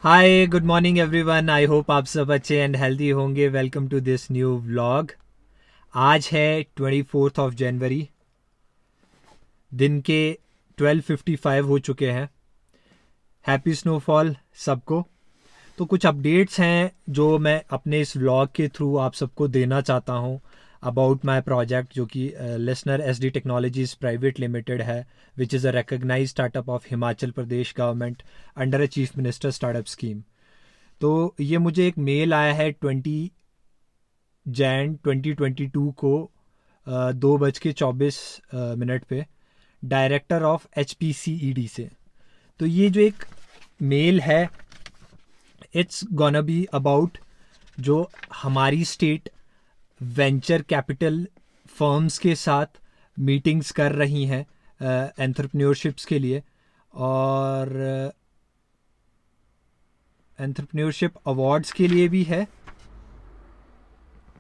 Hi good morning everyone. I hope आप सब अच्छे एंड हेल्दी होंगे। Welcome to this new vlog. आज है 24 जनवरी। दिन के 12:55 हो चुके हैं। हैप्पी स्नोफॉल सबको। तो कुछ अपडेट्स हैं जो मैं अपने इस व्लॉग के थ्रू आप सबको देना चाहता हूँ अबाउट माई प्रोजेक्ट, जो कि listener S D technologies private limited है, which is a recognize startup of Himachal Pradesh government under a chief minister startup scheme. तो ये मुझे एक मेल आया है 20 जैन 2022 को 2:24 पे, डायरेक्टर ऑफ HPCED से। तो ये जो एक मेल है, इट्स गोना बी अबाउट जो हमारी स्टेट वेंचर कैपिटल फर्म्स के साथ मीटिंग्स कर रही हैं एंटरप्रेन्योरशिप्स के लिए, और एंटरप्रेन्योरशिप अवार्ड्स के लिए भी है,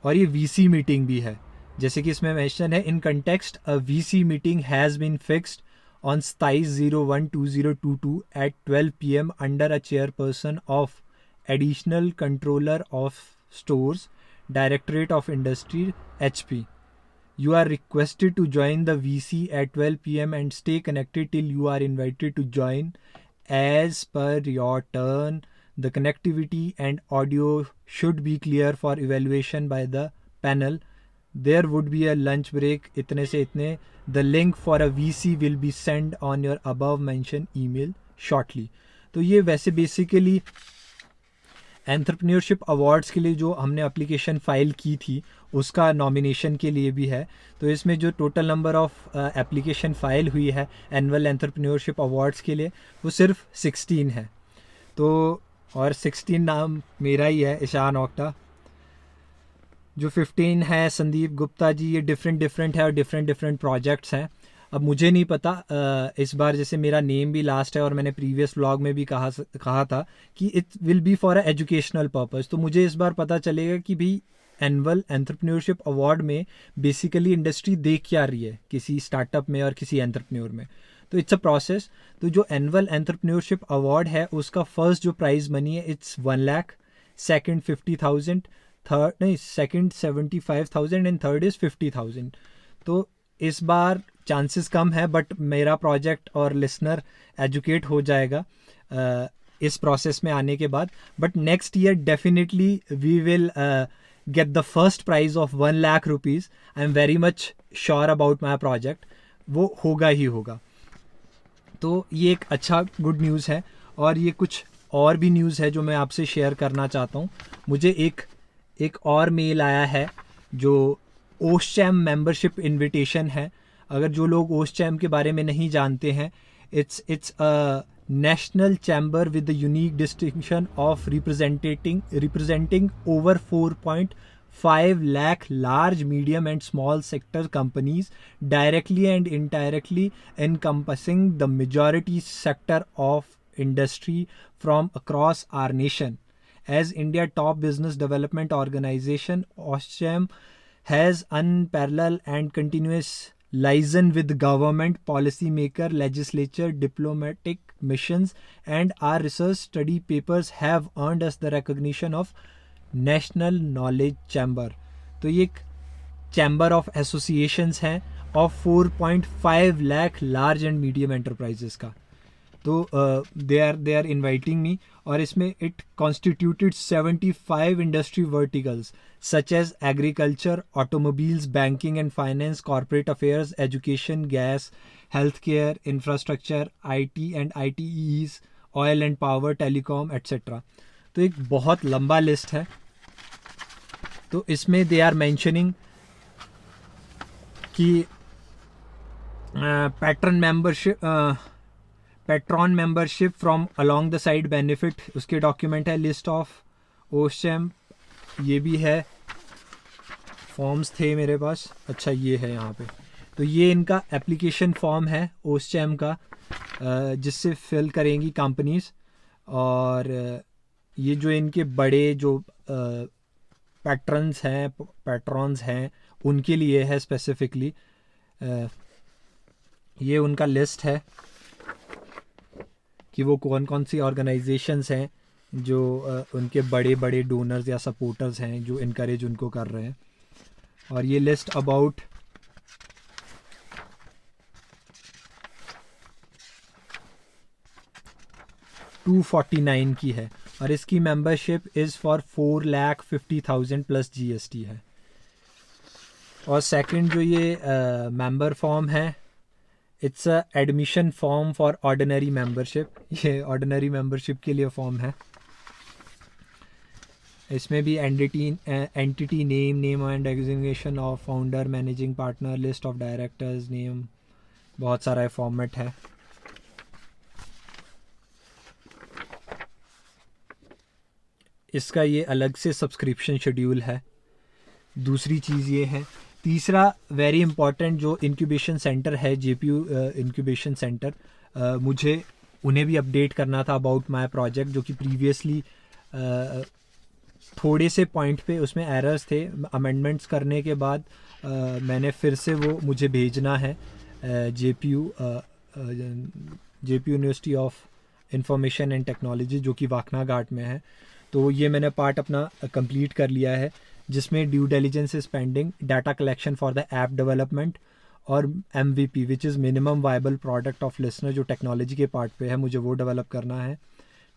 और ये VC मीटिंग भी है। जैसे कि इसमें मेंशन है, in context a VC meeting has been fixed on 27/01/2022 at 12 PM under a chairperson of additional controller of stores, directorate of industry, HP. You are requested to join the VC at 12 PM and stay connected till you are invited to join. As per your turn, the connectivity and audio should be clear for evaluation by the panel. There would be a lunch break इतने से इतने. The link for a VC will be sent on your above mentioned email shortly. तो ये वैसे basically entrepreneurship awards के लिए जो हमने एप्लीकेशन फ़ाइल की थी उसका नॉमिनेशन के लिए भी है। तो इसमें जो total number of application file हुई है एनुअल एंटरप्रेन्योरशिप अवार्ड्स के लिए, वो सिर्फ 16 है। तो और 16 नाम मेरा ही है, ईशान ओक्टा। जो 15 है संदीप गुप्ता जी, ये डिफरेंट है और डिफरेंट प्रोजेक्ट्स हैं। अब मुझे नहीं पता, इस बार जैसे मेरा नेम भी लास्ट है और मैंने प्रीवियस व्लॉग में भी कहा था कि it will be for a educational purpose. तो मुझे इस बार पता चलेगा कि भाई एनुअल एंटरप्रेन्योरशिप अवार्ड में बेसिकली इंडस्ट्री देख क्या रही है किसी स्टार्टअप में और किसी एंटरप्रेन्योर में। तो इट्स अ प्रोसेस। तो जो एनुअल एंटरप्रेन्योरशिप अवार्ड है उसका फर्स्ट जो प्राइज़ मनी है इट्स 1 लाख, सेकेंड 50,000, थर्ड नहीं सेकंड 75,000 एंड थर्ड इज़ 50,000। तो इस बार चांसेस कम है, बट मेरा प्रोजेक्ट और लिसनर एजुकेट हो जाएगा इस प्रोसेस में आने के बाद। But next year definitely we will get the first prize of 1 lakh rupees. I am very much sure about my project, वो होगा ही होगा। तो ये एक अच्छा गुड न्यूज़ है। और ये कुछ और भी न्यूज़ है जो मैं आपसे शेयर करना चाहता हूँ। मुझे एक और मेल आया है जो ओस्चैम मेंबरशिप इनविटेशन है। अगर जो लोग ओस्चैम के बारे में नहीं जानते हैं, it's a national chamber with the unique distinction of representing over 4.5 lakh large, medium and small sector companies directly and indirectly, encompassing the majority sector of industry from across our nation. As India top business development organization, OSCEM has unparalleled and continuous liaison with government, policymaker, legislature, diplomatic missions, and our research study papers have earned us the recognition of national knowledge chamber. तो ये एक chamber of associations हैं of 4.5 lakh large and medium enterprises का। तो they are inviting me, और इसमें it constituted 75 industry verticals such as agriculture, automobiles, banking and finance, corporate affairs, education, gas, health care, infrastructure, IT and ITEs, oil and power, telecom etcetera. तो एक बहुत लंबा list है। तो इसमें they are mentioning कि patron membership from along the side benefit, उसके document है। लिस्ट ऑफ ओस्चैम, ये भी है। फॉर्म्स थे मेरे पास, अच्छा ये है यहाँ पे। तो ये इनका एप्लीकेशन फॉर्म है ओस्चैम का, जिससे फिल करेंगी कंपनीज। और ये जो इनके बड़े जो पैट्रॉन्स हैं उनके लिए है स्पेसिफिकली। ये उनका लिस्ट है कि वो कौन कौन सी ऑर्गेनाइजेशंस हैं जो उनके बड़े बड़े डोनर्स या सपोर्टर्स हैं जो इनकरेज उनको कर रहे हैं। और ये लिस्ट अबाउट 249 की है और इसकी membership is for 4,50,000 plus GST है। और सेकंड जो ये मेंबर फॉर्म है, it's a admission form for ordinary membership. ये ऑर्डिनरी मेंबरशिप के लिए फॉर्म है। इसमें भी entity name and designation of founder, managing partner, list of directors, name, बहुत सारा फॉर्मेट है। इसका ये अलग से सब्सक्रिप्शन शेड्यूल है। दूसरी चीज़ ये है। तीसरा वेरी इंपॉर्टेंट जो इंक्यूबेशन सेंटर है, JPU इंक्यूबेशन सेंटर, मुझे उन्हें भी अपडेट करना था अबाउट माय प्रोजेक्ट, जो कि प्रीवियसली थोड़े से पॉइंट पे उसमें एरर्स थे। अमेंडमेंट्स करने के बाद मैंने फिर से वो मुझे भेजना है JPU university of information and technology, जो कि वाकना घाट में है। तो ये मैंने पार्ट अपना कंप्लीट कर लिया है, जिसमें due diligence is pending, data collection for the app development, और MVP which is minimum viable product of listener, जो टेक्नोलॉजी के पार्ट पे है, मुझे वो डेवलप करना है।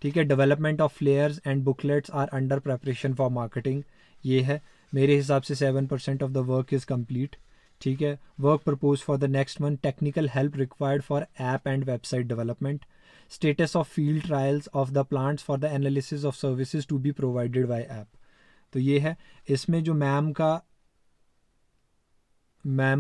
ठीक है। Development of flyers and booklets are under preparation for marketing, ये है। मेरे हिसाब से 7% of the work is complete. ठीक है। Work propose for the next month, technical help required for app and website development, status of field trials of the plants for the analysis of services to be provided by app. तो ये है। इसमें जो ma'am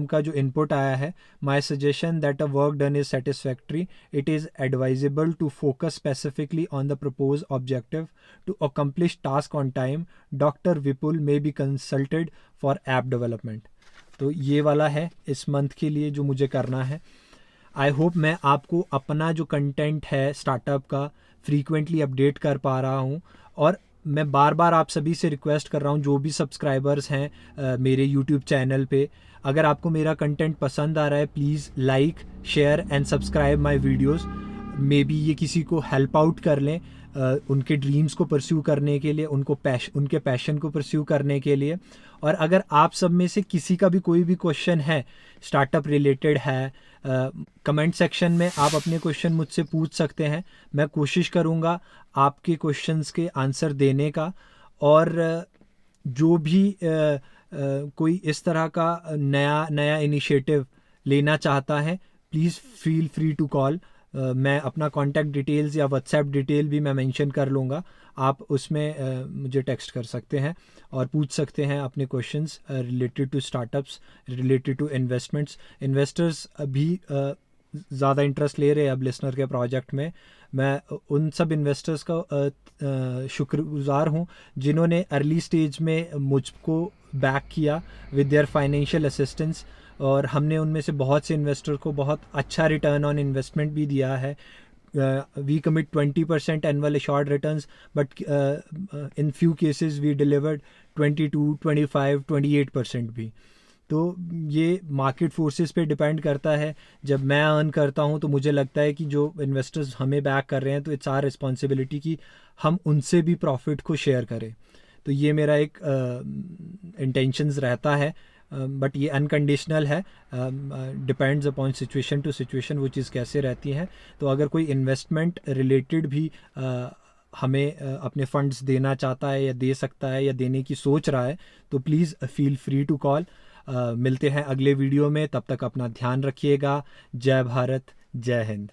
का जो input आया है, my suggestion that a work done is satisfactory, it is advisable to focus specifically on the propose objective to accomplish task on time, doctor Vipul may be consulted for app development. तो ये वाला है इस month के लिए जो मुझे करना है। आई होप मैं आपको अपना जो कंटेंट है स्टार्टअप का फ्रीक्वेंटली अपडेट कर पा रहा हूँ। और मैं बार बार आप सभी से रिक्वेस्ट कर रहा हूँ, जो भी सब्सक्राइबर्स हैं मेरे यूट्यूब चैनल पे, अगर आपको मेरा कंटेंट पसंद आ रहा है, please like, share and subscribe my videos. May be ये किसी को हेल्प आउट कर लें उनके ड्रीम्स को परस्यू करने के लिए, उनके पैशन को परस्यू करने के लिए। और अगर आप सब में से किसी का भी कोई भी क्वेश्चन है स्टार्टअप रिलेटेड है, कमेंट सेक्शन में आप अपने क्वेश्चन मुझसे पूछ सकते हैं। मैं कोशिश करूँगा आपके क्वेश्चंस के आंसर देने का। और जो भी कोई इस तरह का नया इनिशिएटिव लेना चाहता है, please feel free to call. मैं अपना कॉन्टैक्ट डिटेल्स या व्हाट्सएप डिटेल भी मैं मेंशन कर लूँगा, आप उसमें मुझे टेक्स्ट कर सकते हैं और पूछ सकते हैं अपने questions related to startups, related to investments. Investors अभी ज़्यादा इंटरेस्ट ले रहे हैं अब लिसनर के प्रोजेक्ट में। मैं उन सब इन्वेस्टर्स का शुक्रगुजार हूँ जिन्होंने अर्ली स्टेज में मुझको बैक किया विद देयर फाइनेंशियल असिस्टेंस, और हमने उनमें से बहुत से इन्वेस्टर को बहुत अच्छा रिटर्न ऑन इन्वेस्टमेंट भी दिया है। We commit 20% annual assured returns, but in few cases we delivered 22, 25, 28% भी। तो ये मार्केट फोर्सेस पे डिपेंड करता है। जब मैं अर्न करता हूँ तो मुझे लगता है कि जो इन्वेस्टर्स हमें बैक कर रहे हैं, तो इट्स आवर रिस्पॉन्सिबिलिटी कि हम उनसे भी प्रॉफिट को शेयर करें। तो ये मेरा एक इंटेंशंस रहता है, बट ये अनकंडीशनल है, depends upon situation to situation वो चीज़ कैसे रहती है। तो अगर कोई इन्वेस्टमेंट रिलेटेड भी हमें अपने फंड्स देना चाहता है या दे सकता है या देने की सोच रहा है, तो please feel free to call. मिलते हैं अगले वीडियो में, तब तक अपना ध्यान रखिएगा। जय भारत, जय हिंद।